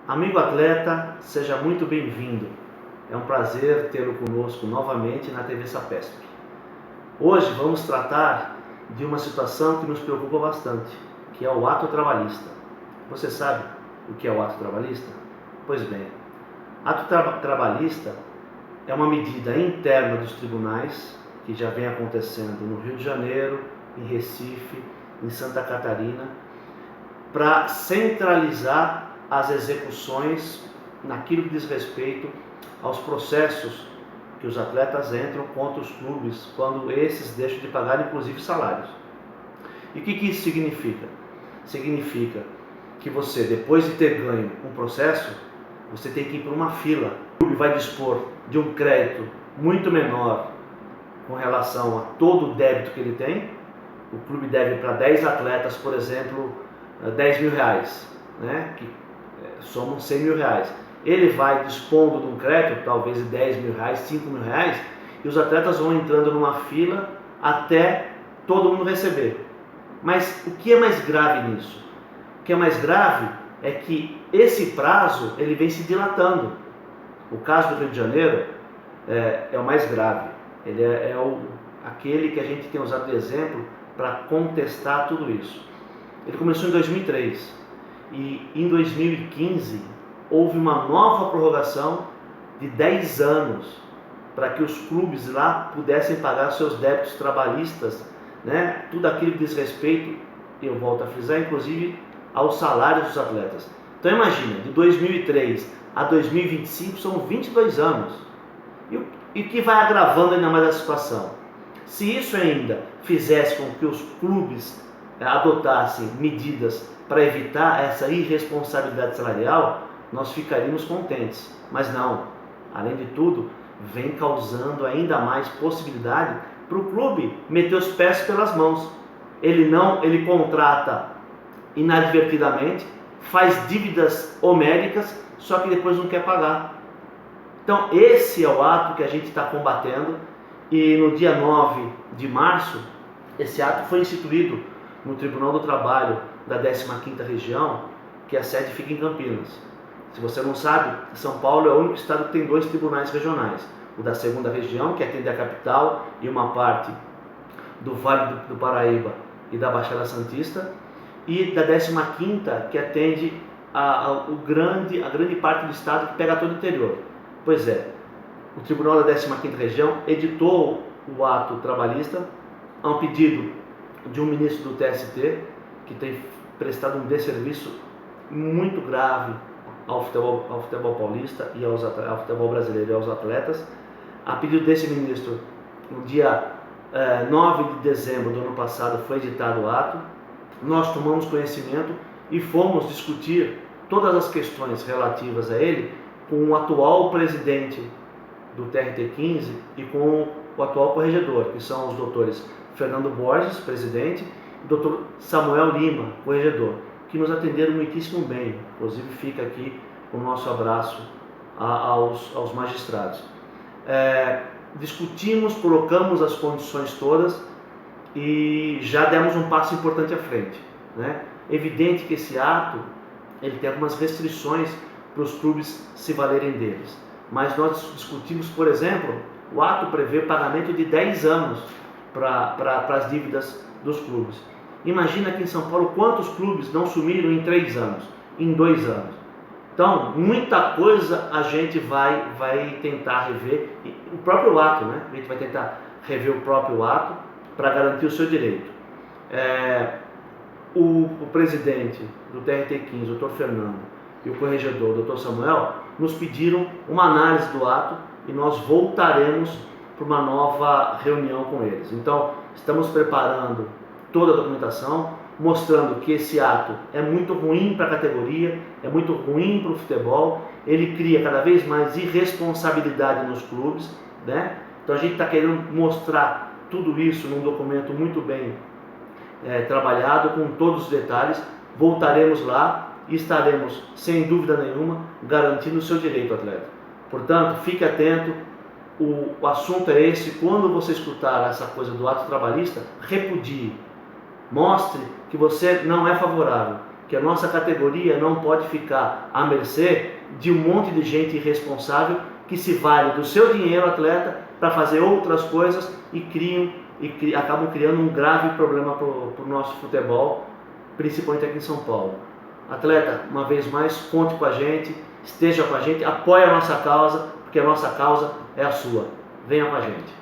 Amigo atleta, seja muito bem-vindo. É um prazer tê-lo conosco novamente na TV Sapesp. Hoje vamos tratar de uma situação que nos preocupa bastante, que é o ato trabalhista. Você sabe o que é o ato trabalhista? Pois bem, ato trabalhista é uma medida interna dos tribunais que já vem acontecendo no Rio de Janeiro, em Recife, em Santa Catarina, para centralizar as execuções naquilo que diz respeito aos processos que os atletas entram contra os clubes quando esses deixam de pagar inclusive salários. E o que isso significa? Significa que você, depois de ter ganho um processo, você tem que ir para uma fila. O clube vai dispor de um crédito muito menor com relação a todo o débito que ele tem. O clube deve para 10 atletas, por exemplo, 10 mil reais, né? Que somam 100 mil reais. Ele vai dispondo de um crédito, talvez de 10 mil reais, 5 mil reais, e os atletas vão entrando numa fila até todo mundo receber. Mas o que é mais grave nisso? O que é mais grave é que esse prazo ele vem se dilatando. O caso do Rio de Janeiro é o mais grave. Ele é aquele que a gente tem usado de exemplo para contestar tudo isso. Ele começou em 2003 e em 2015 houve uma nova prorrogação de 10 anos para que os clubes lá pudessem pagar seus débitos trabalhistas, né? Tudo aquilo que diz respeito, eu volto a frisar, inclusive aos salários dos atletas. Então imagina, de 2003 a 2025 são 22 anos. E o que vai agravando ainda mais a situação? Se isso ainda fizesse com que os clubes adotassem medidas para evitar essa irresponsabilidade salarial, nós ficaríamos contentes. Mas não, além de tudo, vem causando ainda mais possibilidade para o clube meter os pés pelas mãos. Ele contrata inadvertidamente, faz dívidas homéricas, só que depois não quer pagar. Então esse é o ato que a gente está combatendo, e no dia 9 de março, esse ato foi instituído no Tribunal do Trabalho da 15ª Região, que a sede fica em Campinas. Se você não sabe, São Paulo é o único estado que tem 2 tribunais regionais. O da 2ª Região, que atende a capital e uma parte do Vale do Paraíba e da Baixada Santista, e da 15ª, que atende a grande parte do estado que pega todo o interior. Pois é, o Tribunal da 15ª Região editou o ato trabalhista a um pedido de um ministro do TST, que tem prestado um desserviço muito grave ao futebol paulista e ao futebol brasileiro e aos atletas. A pedido desse ministro, no dia 9 de dezembro do ano passado foi editado o ato. Nós tomamos conhecimento e fomos discutir todas as questões relativas a ele com o atual presidente do TRT15 e com o atual corregedor, que são os doutores Fernando Borges, presidente, e o doutor Samuel Lima, corregedor, que nos atenderam muitíssimo bem. Inclusive fica aqui o nosso abraço aos magistrados. Discutimos, colocamos as condições todas e já demos um passo importante à frente, né? Evidente que esse ato ele tem algumas restrições para os clubes se valerem deles, mas nós discutimos, por exemplo, o ato prevê pagamento de 10 anos para as dívidas dos clubes. Imagina aqui em São Paulo quantos clubes não sumiram em 3 anos, em 2 anos. Então, muita coisa a gente vai tentar rever, o próprio ato, né? A gente vai tentar rever o próprio ato para garantir o seu direito. O presidente do TRT15, o Dr. Fernando, e o corregedor, o Dr. Samuel, nos pediram uma análise do ato e nós voltaremos para uma nova reunião com eles. Então, estamos preparando toda a documentação, mostrando que esse ato é muito ruim para a categoria, é muito ruim para o futebol, ele cria cada vez mais irresponsabilidade nos clubes, né? Então a gente está querendo mostrar tudo isso num documento muito bem trabalhado, com todos os detalhes. Voltaremos lá e estaremos, sem dúvida nenhuma, garantindo o seu direito, atleta. Portanto, fique atento, o assunto é esse. Quando você escutar essa coisa do ato trabalhista, repudie. Mostre que você não é favorável. que a nossa categoria não pode ficar à mercê de um monte de gente irresponsável que se vale do seu dinheiro, atleta, para fazer outras coisas e acabam criando um grave problema para o nosso futebol, principalmente aqui em São Paulo. Atleta, uma vez mais, conte com a gente, esteja com a gente, apoie a nossa causa, porque a nossa causa é a sua. Venha com a gente.